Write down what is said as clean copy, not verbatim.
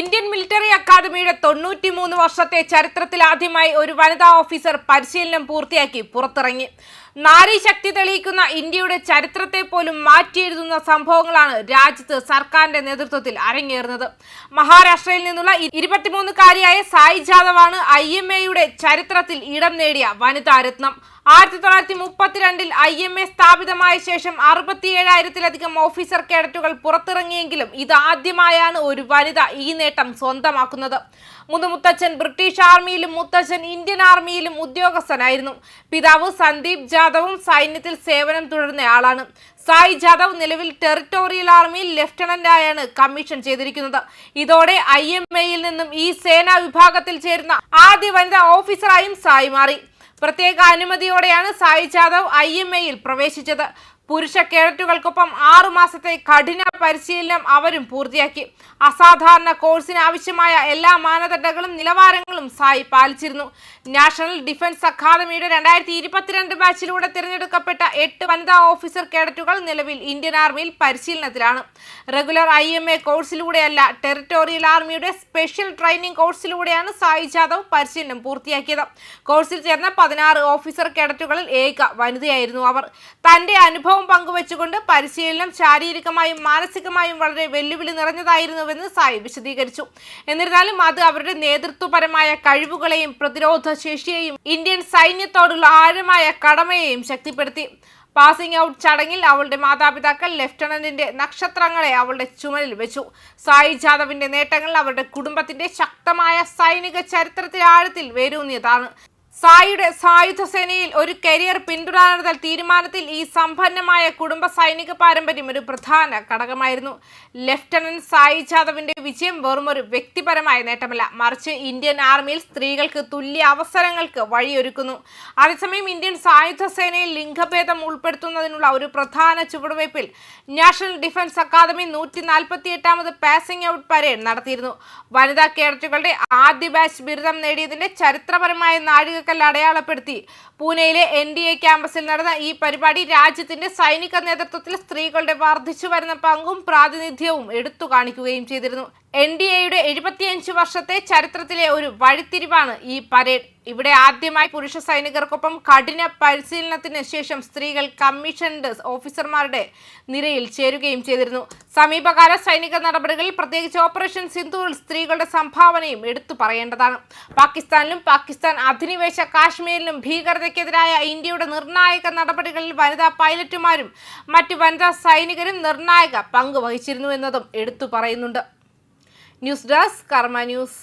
Indian military അക്കാദമിയുടെ 93 വർഷത്തെ ചരിത്രത്തിൽ ആദ്യമായി ഒരു വനിതാ ഓഫീസർ പരിശീലനം പൂർത്തിയാക്കി പുറത്തിറങ്ങി. നാരീശക്തി തെളിയിക്കുന്ന ഇന്ത്യയുടെ ചരിത്രത്തെ പോലും മാറ്റിയെഴുതുന്ന സംഭവങ്ങളാണ് രാജ്യത്ത് സർക്കാരിന്റെ നേതൃത്വത്തിൽ അരങ്ങേറുന്നത്. മഹാരാഷ്ട്രയിൽ നിന്നുള്ള 23-കാരിയായ സായി ജാദവാണ് IMAയുടെ ചരിത്രത്തിൽ ഇടം നേടിയ വനിതാ രത്നം. 1932-ൽ IMA സ്ഥാപിതമായ ശേഷം 67,000-ലധികം ഓഫീസർ കേഡറ്റുകൾ പുറത്തിറങ്ങിയെങ്കിലും ഇതാദ്യമായാണ് ഒരു വനിത ഈ നേട്ടം സ്വന്തമാക്കുന്നത്. മുത്തച്ഛൻ ബ്രിട്ടീഷ് ആർമിയിലും മുത്തച്ഛൻ ഇന്ത്യൻ ആർമിയിലും ഉദ്യോഗസ്ഥനായിരുന്നു. പിതാവ് സന്ദീപ് ജാദവും സൈന്യത്തിൽ സേവനം തുടരുന്നയാളാണ്. സായി ജാദവ് നിലവിൽ ടെറിട്ടോറിയൽ ആർമിയിൽ ലെഫ്റ്റനന്റായാണ് കമ്മീഷൻ ചെയ്തിരിക്കുന്നത്. ഇതോടെ IMAയിൽ നിന്നും ഈ സേനാ വിഭാഗത്തിൽ ചേരുന്ന ആദ്യ വനിതാ ഓഫീസറായും സായി മാറി. പ്രത്യേക അനുമതിയോടെയാണ് സായി ജാദവ് IMAയിൽ പ്രവേശിച്ചത്. പുരുഷ കേഡറ്റുകൾക്കൊപ്പം 6 മാസത്തെ കഠിന പരിശീലനം അവരും പൂർത്തിയാക്കി. അസാധാരണ കോഴ്സിന് ആവശ്യമായ എല്ലാ മാനദണ്ഡങ്ങളും നിലവാരങ്ങളും സായി പാലിച്ചിരുന്നു. നാഷണൽ ഡിഫൻസ് അക്കാദമിയുടെ 2022 ബാച്ചിലൂടെ തിരഞ്ഞെടുക്കപ്പെട്ട 8 വനിതാ ഓഫീസർ കേഡറ്റുകൾ നിലവിൽ ഇന്ത്യൻ ആർമിയിൽ പരിശീലനത്തിലാണ്. റെഗുലർ IMA കോഴ്സിലൂടെയല്ല, ടെറിട്ടോറിയൽ ആർമിയുടെ സ്പെഷ്യൽ ട്രെയിനിങ് കോഴ്സിലൂടെയാണ് സായി ജാദവ് പരിശീലനം പൂർത്തിയാക്കിയത്. കോഴ്സിൽ ചേർന്ന 16 ഓഫീസർ കേഡറ്റുകളിൽ ഏക വനിതയായിരുന്നു അവർ. തന്റെ അനുഭവം പങ്കുവെച്ചുകൊണ്ട് പരിശീലനം ശാരീരികമായും മാനസികമായും വളരെ വെല്ലുവിളി നിറഞ്ഞതായിരുന്നുവെന്ന് സായി വിശദീകരിച്ചു. എന്നിരുന്നാലും അത് അവരുടെ നേതൃത്വപരമായ കഴിവുകളെയും പ്രതിരോധ ശേഷിയെയും ഇന്ത്യൻ സൈന്യത്തോടുള്ള ആഴമായ കടമയെയും ശക്തിപ്പെടുത്തി. പാസിംഗ് ഔട്ട് ചടങ്ങിൽ അവളുടെ മാതാപിതാക്കൾ ലെഫ്റ്റനന്റിന്റെ നക്ഷത്രങ്ങളെ അവളുടെ ചുമലിൽ വെച്ചു. സായി ജാദവിന്റെ നേട്ടങ്ങൾ അവരുടെ കുടുംബത്തിന്റെ ശക്തമായ സൈനിക ചരിത്രത്തിൽ ആഴത്തിൽ വേരൂന്നിയതാണ്. സായിയുടെ സായുധ സേനയിൽ ഒരു കരിയർ പിന്തുടരാനുള്ള തീരുമാനത്തിൽ ഈ സമ്പന്നമായ കുടുംബ സൈനിക പാരമ്പര്യം ഒരു പ്രധാന ഘടകമായിരുന്നു. ലെഫ്റ്റനന്റ് സായി ജാദവിന്റെ വിജയം വെറുമൊരു വ്യക്തിപരമായ നേട്ടമല്ല, മറിച്ച് ഇന്ത്യൻ ആർമിയിൽ സ്ത്രീകൾക്ക് തുല്യ അവസരങ്ങൾക്ക് വഴിയൊരുക്കുന്നു. അതേസമയം ഇന്ത്യൻ സായുധ സേനയിൽ ലിംഗഭേദം ഉൾപ്പെടുത്തുന്നതിനുള്ള ഒരു പ്രധാന ചുവടുവയ്പിൽ നാഷണൽ ഡിഫൻസ് അക്കാദമി 148ാമത് പാസിംഗ് ഔട്ട് പരേഡ് നടത്തിയിരുന്നു. വനിതാ കേഡറ്റുകളുടെ ആദ്യ ബാച്ച് ബിരുദം നേടിയതിന്റെ ചരിത്രപരമായ നാഴിക അടയാളപ്പെടുത്തി പൂനെയിലെ NDA ക്യാമ്പസിൽ നടന്ന ഈ പരിപാടി രാജ്യത്തിന്റെ സൈനിക നേതൃത്വത്തിൽ സ്ത്രീകളുടെ വർദ്ധിച്ചു വരുന്ന പങ്കും പ്രാതിനിധ്യവും എടുത്തു കാണിക്കുകയും ചെയ്തിരുന്നു. NDAയുടെ 75 വർഷത്തെ ചരിത്രത്തിലെ ഒരു വഴിത്തിരിവാണ് ഈ പരേഡ്. ഇവിടെ ആദ്യമായി പുരുഷ സൈനികർക്കൊപ്പം കഠിന പരിശീലനത്തിന് ശേഷം സ്ത്രീകൾ കമ്മീഷൻഡ് ഓഫീസർമാരുടെ നിരയിൽ ചേരുകയും ചെയ്തിരുന്നു. സമീപകാല സൈനിക നടപടികളിൽ, പ്രത്യേകിച്ച് ഓപ്പറേഷൻ സിന്ധൂറിൽ സ്ത്രീകളുടെ സംഭാവനയും എടുത്തു പറയേണ്ടതാണ്. പാകിസ്ഥാനിലും പാകിസ്ഥാൻ അധിനിവേശ കാശ്മീരിലും ഭീകരതയ്ക്കെതിരായ ഇന്ത്യയുടെ നിർണായക നടപടികളിൽ വനിതാ പൈലറ്റുമാരും മറ്റ് വനിതാ സൈനികരും നിർണായക പങ്ക് വഹിച്ചിരുന്നു എന്നതും എടുത്തു പറയുന്നുണ്ട്. ന്യൂസ് ഡെസ്ക് കർമ്മ ന്യൂസ്.